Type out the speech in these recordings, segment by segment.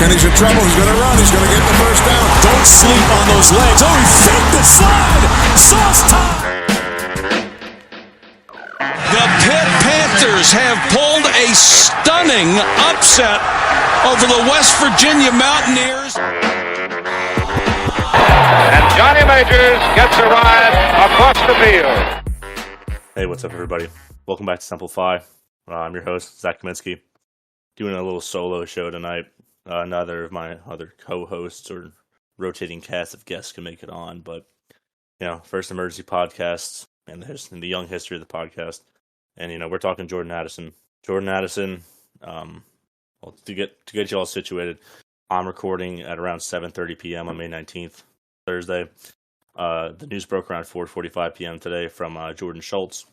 Kenny's in trouble. He's going to run. He's going to get the first down. Don't sleep on those legs. Oh, he faked the slide. Sauce time. The Pitt Panthers have pulled a stunning upset over the West Virginia Mountaineers. And Johnny Majors gets a ride across the field. Hey, what's up, everybody? Welcome back to Simplify. I'm your host, Zack doing a little solo show tonight. Neither of my other co-hosts or rotating cast of guests can make it on, but first emergency podcast in the young history of the podcast, and we're talking Jordan Addison. Jordan Addison. Well, to get you all situated, I'm recording at around 7:30 p.m. on May 19th, Thursday. The news broke around 4:45 p.m. today from Jordan Schultz.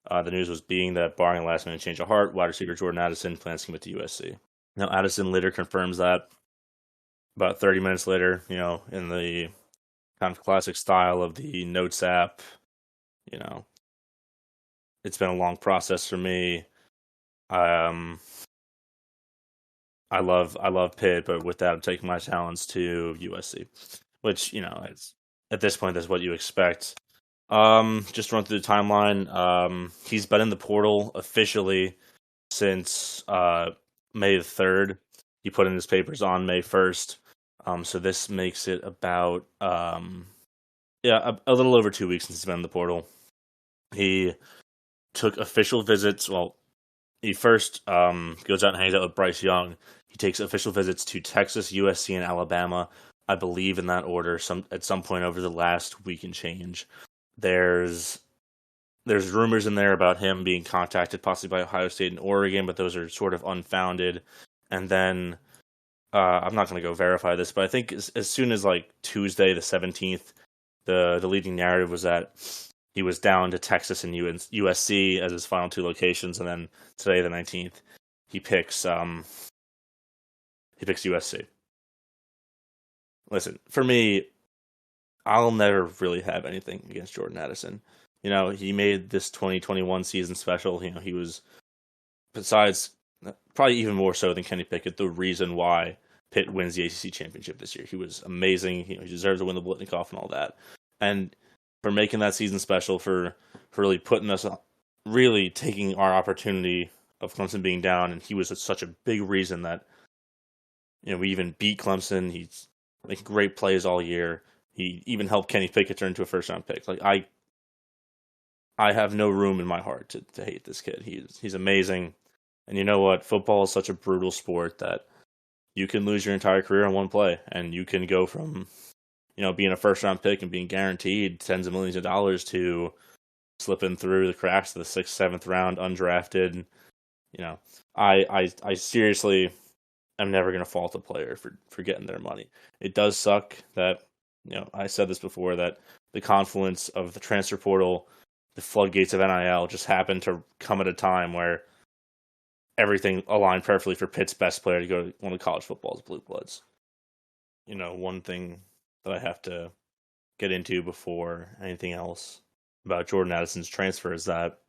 The news was being that, barring a last-minute change of heart, wide receiver Jordan Addison plans to commit to USC. Now, Addison later confirms that. About 30 minutes later, in the kind of classic style of the Notes app, it's been a long process for me. I love Pitt, but with that, I'm taking my talents to USC, which it's, at this point, that's what you expect. Just run through the timeline. He's been in the portal officially since May the 3rd. He put in his papers on May 1st. So this makes it about a little over 2 weeks since he's been in the portal. He took official visits. Well, he first goes out and hangs out with Bryce Young. He takes official visits to Texas, USC, and Alabama, I believe in that order, at some point over the last week and change. There's rumors in there about him being contacted possibly by Ohio State and Oregon, but those are sort of unfounded. And then, I'm not going to go verify this, but I think as soon as Tuesday the 17th, the leading narrative was that he was down to Texas and USC as his final two locations, and then today the 19th, he picks USC. Listen, for me, I'll never really have anything against Jordan Addison. He made this 2021 season special. He was, besides, probably even more so than Kenny Pickett, the reason why Pitt wins the ACC championship this year. He was amazing. He deserves to win the Blitnikoff and all that. And for making that season special, for really putting us, really taking our opportunity of Clemson being down, and he was such a big reason that we even beat Clemson. He's making great plays all year. He even helped Kenny Pickett turn into a first-round pick. I have no room in my heart to hate this kid. He's amazing. And you know what? Football is such a brutal sport that you can lose your entire career on one play. And you can go from, being a first-round pick and being guaranteed tens of millions of dollars to slipping through the cracks of the 6th, 7th round, undrafted. I seriously am never going to fault a player for getting their money. It does suck that, I said this before, that the confluence of the transfer portal, the floodgates of NIL just happened to come at a time where everything aligned perfectly for Pitt's best player to go to one of college football's blue bloods. One thing that I have to get into before anything else about Jordan Addison's transfer is that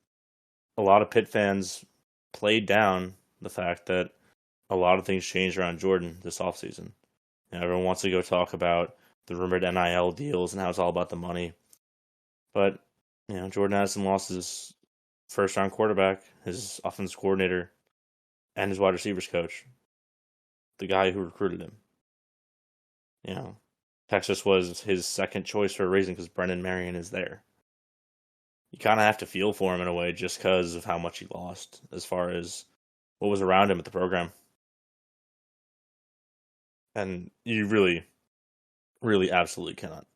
a lot of Pitt fans played down the fact that a lot of things changed around Jordan this offseason. Everyone wants to go talk about the rumored NIL deals and how it's all about the money. But, Jordan Addison lost his first-round quarterback, his offensive coordinator, and his wide receivers coach, the guy who recruited him. Texas was his second choice for a reason because Brennan Marion is there. You kind of have to feel for him in a way just because of how much he lost as far as what was around him at the program. And you really, really absolutely cannot.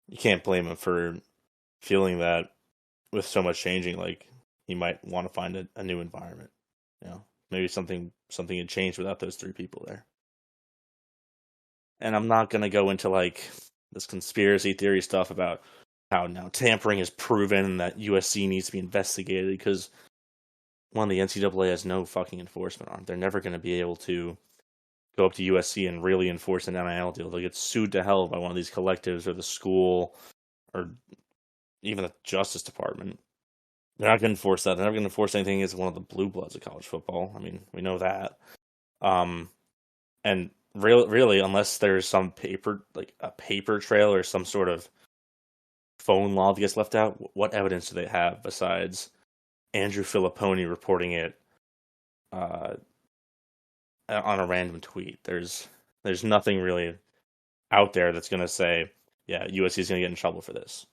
You can't blame him for feeling that with so much changing, he might want to find a new environment. Maybe something had changed without those three people there. And I'm not going to go into this conspiracy theory stuff about how now tampering is proven that USC needs to be investigated because the NCAA has no fucking enforcement on it. They're never going to be able to go up to USC and really enforce an NIL deal. They'll get sued to hell by one of these collectives or the school or even the Justice Department. They're not going to enforce that. They're not going to enforce anything as one of the blue bloods of college football. I mean, we know that. And really, unless there's some a paper trail or some sort of phone log that gets left out, what evidence do they have besides Andrew Filipponi reporting it uh, on a random tweet? There's nothing really out there that's going to say, yeah, USC is going to get in trouble for this.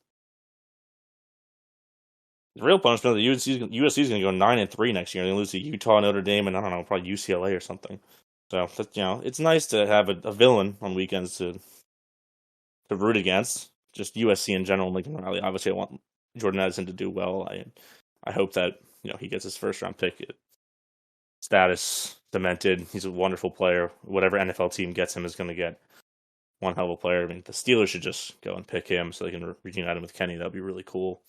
The real punishment is USC is going to go 9-3 next year. They're going to lose to Utah, Notre Dame, and I don't know, probably UCLA or something. So it's nice to have a villain on weekends to root against. Just USC in general, Lincoln Riley. Obviously, I want Jordan Addison to do well. I hope that he gets his first round pick status cemented. He's a wonderful player. Whatever NFL team gets him is going to get one hell of a player. I mean, the Steelers should just go and pick him so they can reunite him with Kenny. That'd be really cool.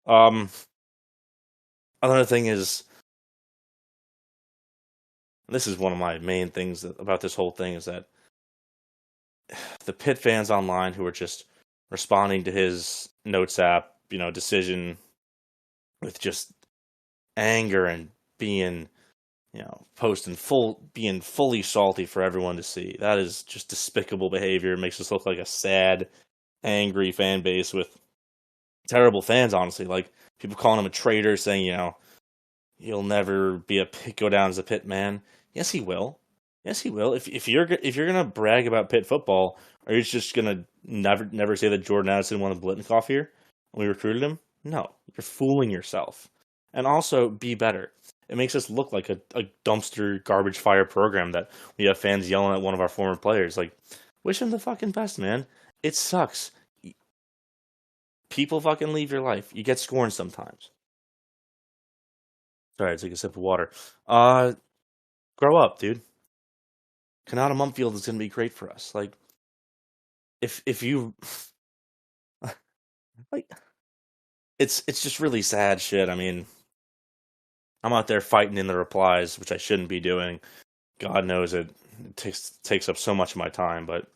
Another thing is, this is one of my main things about this whole thing, is that the Pitt fans online who are just responding to his Notes app, decision with just anger and being, being fully salty for everyone to see. That is just despicable behavior. It makes us look like a sad, angry fan base with terrible fans, honestly. Like, people calling him a traitor, saying, he'll never go down as a Pitt man. Yes, he will. Yes, he will. If you're gonna brag about Pitt football, are you just gonna never say that Jordan Addison won the Blitnikoff here when we recruited him? No, you're fooling yourself. And also, be better. It makes us look like a dumpster garbage fire program that we have fans yelling at one of our former players. Like, wish him the fucking best, man. It sucks. People fucking leave your life. You get scorned sometimes. Sorry, I took a sip of water. Grow up, dude. Kanata Mumfield is gonna be great for us. Like, if you like, it's just really sad shit. I mean, I'm out there fighting in the replies, which I shouldn't be doing. God knows it takes up so much of my time. But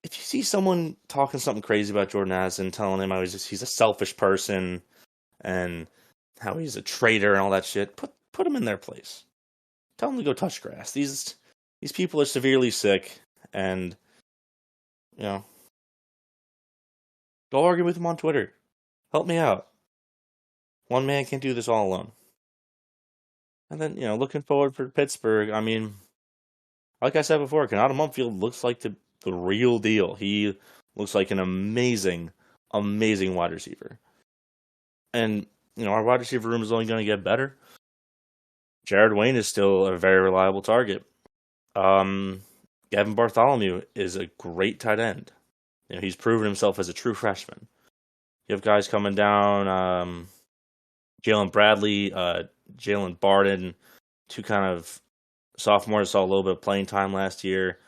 if you see someone talking something crazy about Jordan Addison, telling him he's a selfish person and how he's a traitor and all that shit, put him in their place. Tell them to go touch grass. These people are severely sick, and go argue with them on Twitter. Help me out. One man can't do this all alone. And then, looking forward for Pittsburgh, I mean, like I said before, Kanata Mumfield looks like the real deal. He looks like an amazing, amazing wide receiver. And, our wide receiver room is only going to get better. Jared Wayne is still a very reliable target. Gavin Bartholomew is a great tight end. He's proven himself as a true freshman. You have guys coming down, Jalen Bradley, Jalen Barden, two kind of sophomores, saw a little bit of playing time last year.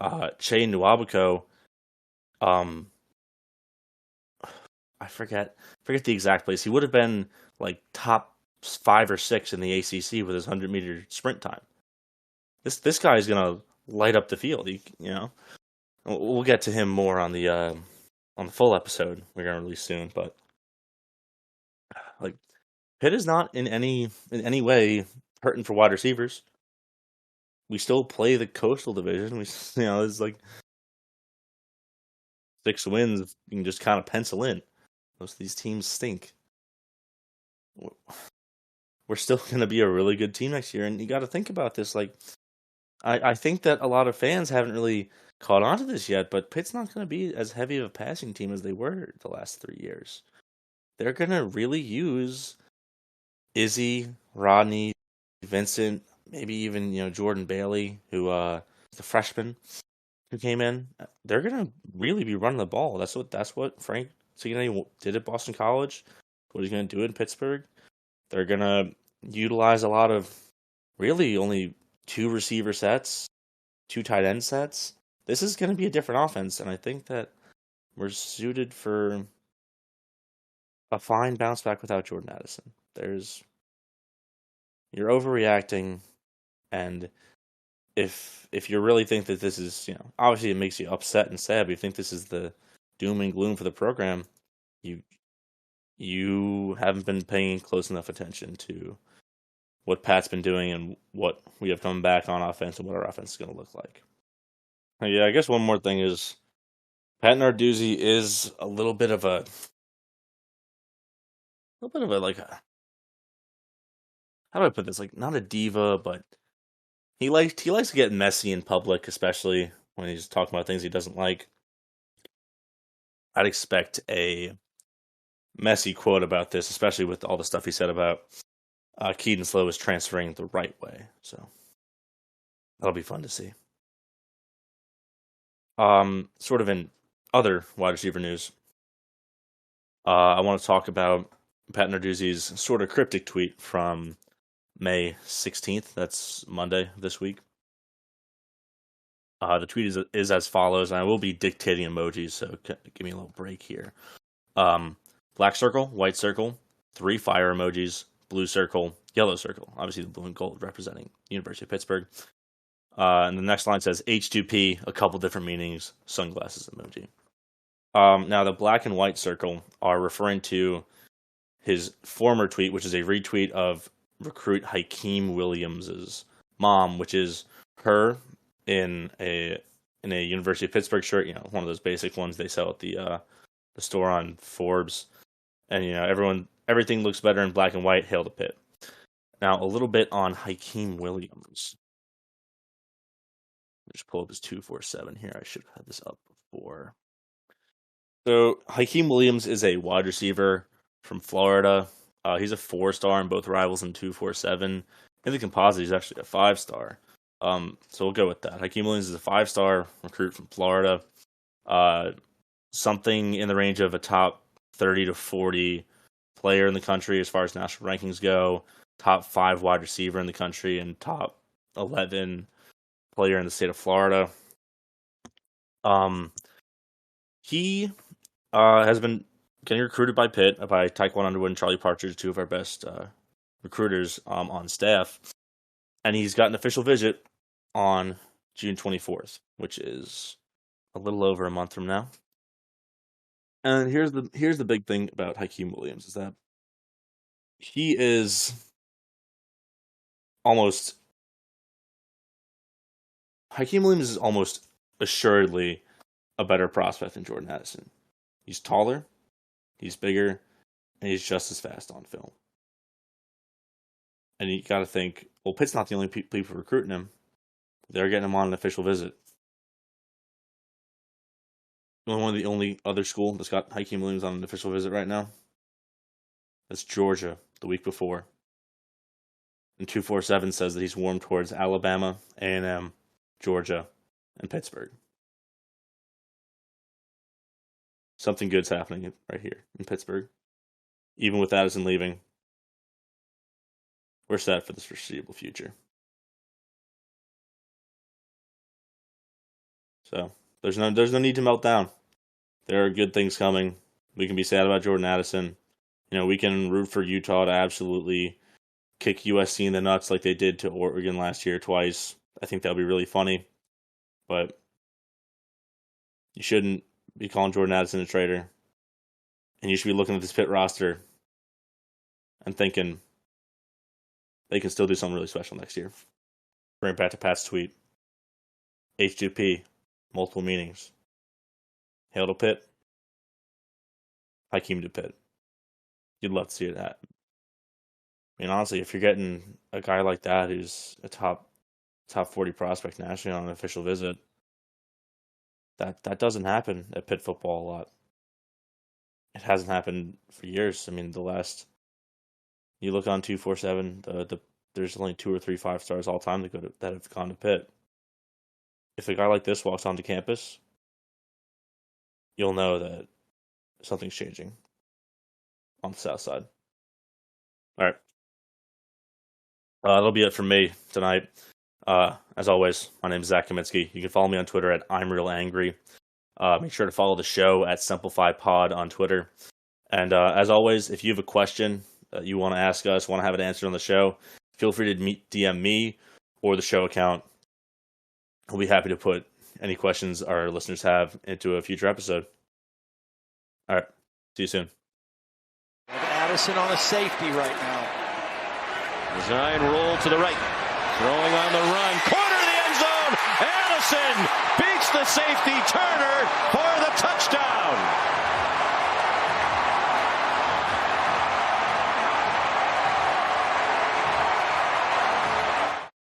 Che Nwabako, I forget the exact place. He would have been like top 5 or 6 in the ACC with his 100-meter sprint time. This guy is gonna light up the field. We'll get to him more on the full episode we're gonna release soon. But like, Pitt is not in any way hurting for wide receivers. We still play the Coastal Division. There's like 6 wins you can just kind of pencil in. Most of these teams stink. We're still going to be a really good team next year, and you got to think about this. Like, I think that a lot of fans haven't really caught on to this yet, but Pitt's not going to be as heavy of a passing team as they were the last 3 years. They're going to really use Izzy, Rodney, Vincent, maybe even Jordan Bailey, who the freshman who came in. They're going to really be running the ball. That's what Frank Cignati did at Boston College. What he's going to do in Pittsburgh. They're going to utilize a lot of really only 2 receiver sets, 2 tight end sets. This is going to be a different offense, and I think that we're suited for a fine bounce back without Jordan Addison. You're overreacting, and if you really think that this is, obviously it makes you upset and sad, but you think this is the doom and gloom for the program, you haven't been paying close enough attention to what Pat's been doing and what we have coming back on offense and what our offense is going to look like. Yeah, I guess one more thing is Pat Narduzzi is a little bit of a like a, how do I put this? Like, not a diva, but he likes to get messy in public, especially when he's talking about things he doesn't like. I'd expect a messy quote about this, especially with all the stuff he said about Keaton Slovis transferring the right way. So that'll be fun to see. Sort of in other wide receiver news, I want to talk about Pat Narduzzi's sort of cryptic tweet from May 16th. That's Monday this week. The tweet is as follows, and I will be dictating emojis, so give me a little break here. Black circle, white circle, 3 fire emojis, blue circle, yellow circle. Obviously, the blue and gold representing University of Pittsburgh. And the next line says H2P, a couple different meanings, sunglasses emoji. Now, the black and white circle are referring to his former tweet, which is a retweet of recruit Hakeem Williams' mom, which is her in a University of Pittsburgh shirt, one of those basic ones they sell at the store on Forbes. And everything looks better in black and white. Hail to Pitt. Now, a little bit on Hakeem Williams. Just pull up his 247 here. I should have had this up before. So Hakeem Williams is a wide receiver from Florida. He's a 4-star in both Rivals and 247. In the composite, he's actually a 5-star. So we'll go with that. Hakeem Williams is a 5-star recruit from Florida. Something in the range of a top 30 to 40 player in the country as far as national rankings go. Top 5 wide receiver in the country and top 11 player in the state of Florida. He has been getting recruited by Pitt, by Taekwon Underwood and Charlie Partridge, 2 of our best recruiters on staff. And he's got an official visit on June 24th, which is a little over a month from now. And here's the big thing about Hakeem Williams is that he is almost assuredly a better prospect than Jordan Addison. He's taller, he's bigger, and he's just as fast on film. And you got to think, well, Pitt's not the only people recruiting him. They're getting him on an official visit. One of the only other school that's got Hakeem Williams on an official visit right now, that's Georgia, the week before. And 247 says that he's warmed towards Alabama, A&M, Georgia, and Pittsburgh. Something good's happening right here in Pittsburgh. Even with Addison leaving, we're set for this foreseeable future. So there's no need to melt down. There are good things coming. We can be sad about Jordan Addison. We can root for Utah to absolutely kick USC in the nuts like they did to Oregon last year twice. I think that would be really funny. But you shouldn't be calling Jordan Addison a traitor. And you should be looking at this Pitt roster and thinking they can still do something really special next year. Bring it back to Pat's tweet. H2P, multiple meanings. Hail to Pitt. Hakeem to Pitt. You'd love to see it happen. I mean, honestly, if you're getting a guy like that who's a top 40 prospect nationally on an official visit, that doesn't happen at Pitt football a lot. It hasn't happened for years. I mean, you look on 247, there's only 2 or 3 5-stars all time that have gone to Pitt. If a guy like this walks onto campus, you'll know that something's changing on the south side. All right. That'll be it from me tonight. As always, my name is Zack. You can follow me on Twitter at I'm Real Angry. Make sure to follow the show at SimplifyPod on Twitter. And as always, if you have a question that you want to ask us, want to have it answered on the show, feel free to DM me or the show account. We'll be happy to put any questions our listeners have into a future episode. All right. See you soon. Addison on a safety right now. Design roll to the right. Throwing on the run. Corner of the end zone. Addison beats the safety. Turner